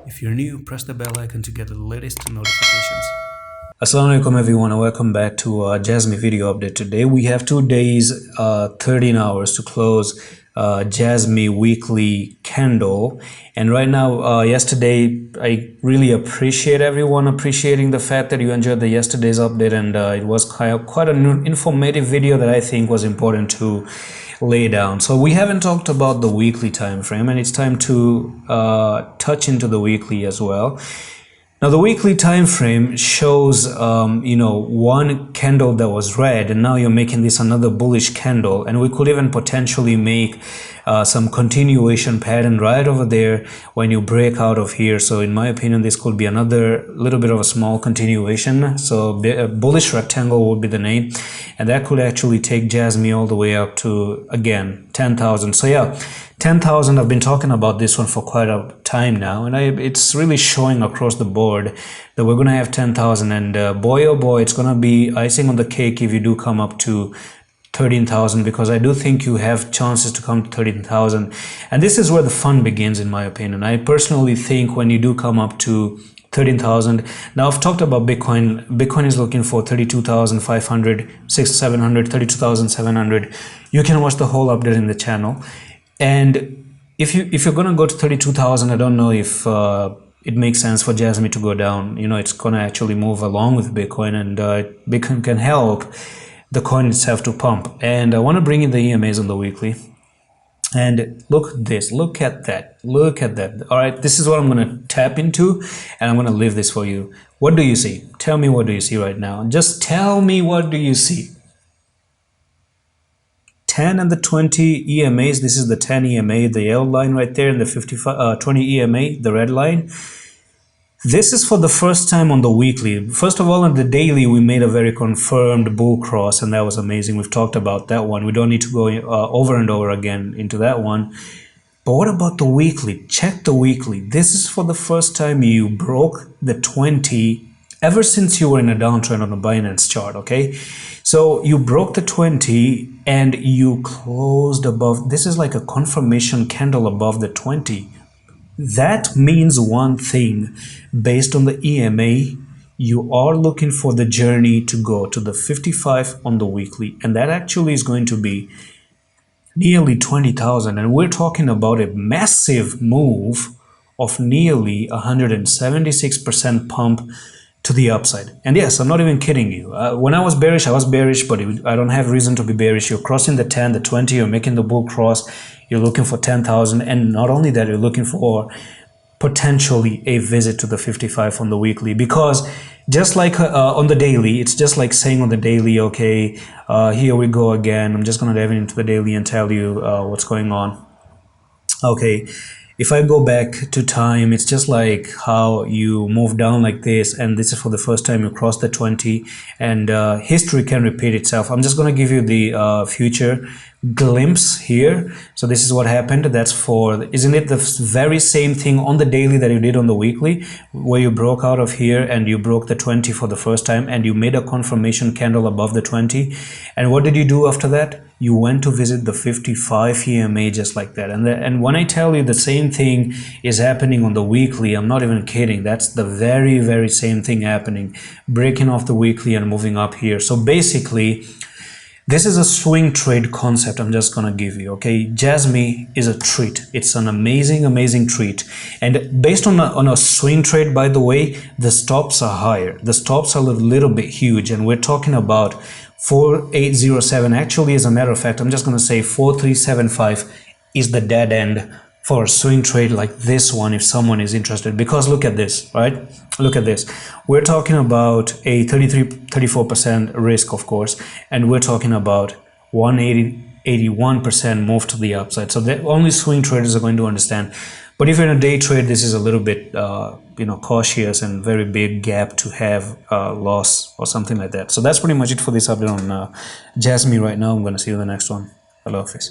If you're new, press the bell icon to get the latest notifications. Assalamu alaikum everyone, and welcome back to JASMY video update. Today we have 2 days 13 hours to close JASMY weekly candle, and right now yesterday I really appreciate everyone appreciating the fact that you enjoyed the yesterday's update, and it was quite an informative video that I think was important to lay down. So we haven't talked about the weekly time frame, and it's time to touch into the weekly as well. Now the weekly time frame shows one candle that was red, and now you're making this another bullish candle, and we could even potentially make some continuation pattern right over there when you break out of here. So in my opinion, this could be another little bit of a small continuation. So a bullish rectangle would be the name, and that could actually take JASMY all the way up to, again, 10,000. So yeah, 10,000, I've been talking about this one for quite a time now, and it's really showing across the board that we're going to have 10,000, and boy oh boy, it's going to be icing on the cake if you do come up to 13,000, because I do think you have chances to come to 13,000, and this is where the fun begins, in my opinion. I personally think when you do come up to 13,000, now I've talked about Bitcoin is looking for 32,500, 700, 32,700. You can watch the whole update in the channel. And if you're gonna go to 32,000, I don't know if it makes sense for JASMY to go down. You know, it's gonna actually move along with Bitcoin, and Bitcoin can help the coin itself to pump. And I want to bring in the EMAs on the weekly. And look at this, look at that, look at that. All right, this is what I'm gonna tap into, and I'm gonna leave this for you. What do you see? Tell me, what do you see right now? Just tell me, what do you see? 10 and the 20 EMAs. This is the 10 EMA, the yellow line right there, and the 20 EMA, the red line. This is for the first time on the weekly. First of all, on the daily, we made a very confirmed bull cross, and that was amazing. We've talked about that one. We don't need to go over and over again into that one. But what about the weekly? Check the weekly. This is for the first time you broke the 20 ever since you were in a downtrend on a Binance chart, okay? So you broke the 20 and you closed above. This is like a confirmation candle above the 20. That means one thing. Based on the EMA, you are looking for the journey to go to the 55 on the weekly, and that actually is going to be nearly 20,000, and we're talking about a massive move of nearly 176% pump to the upside. And yes, I'm not even kidding you. When I was bearish, but I don't have reason to be bearish. You're crossing the 10, the 20, you're making the bull cross, you're looking for 10,000, and not only that, you're looking for potentially a visit to the 55 on the weekly, because just like on the daily, it's just like saying on the daily, okay, here we go again. I'm just going to dive into the daily and tell you what's going on. Okay. If I go back to time, it's just like how you move down like this, and this is for the first time you cross the 20, and history can repeat itself. I'm just going to give you the future glimpse here. So this is what happened. That's for, isn't it the very same thing on the daily that you did on the weekly, where you broke out of here and you broke the 20 for the first time, and you made a confirmation candle above the 20. And what did you do after that? You went to visit the 55 EMA just like that. And when I tell you the same thing is happening on the weekly, I'm not even kidding. That's the very, very same thing happening. Breaking off the weekly and moving up here. So basically, this is a swing trade concept I'm just going to give you, okay? JASMY is a treat. It's an amazing, amazing treat. And based on a swing trade, by the way, the stops are higher. The stops are a little bit huge, and we're talking about 4807. Actually, as a matter of fact, I'm just going to say 4375 is the dead end for a swing trade like this one, if someone is interested. Because look at this, right? Look at this. We're talking about a 34% risk, of course, and we're talking about 81% move to the upside. So the only swing traders are going to understand. But if you're in a day trade, this is a little bit cautious and very big gap to have loss or something like that. So that's pretty much it for this update on JASMY right now. I'm going to see you in the next one. Hello, Office.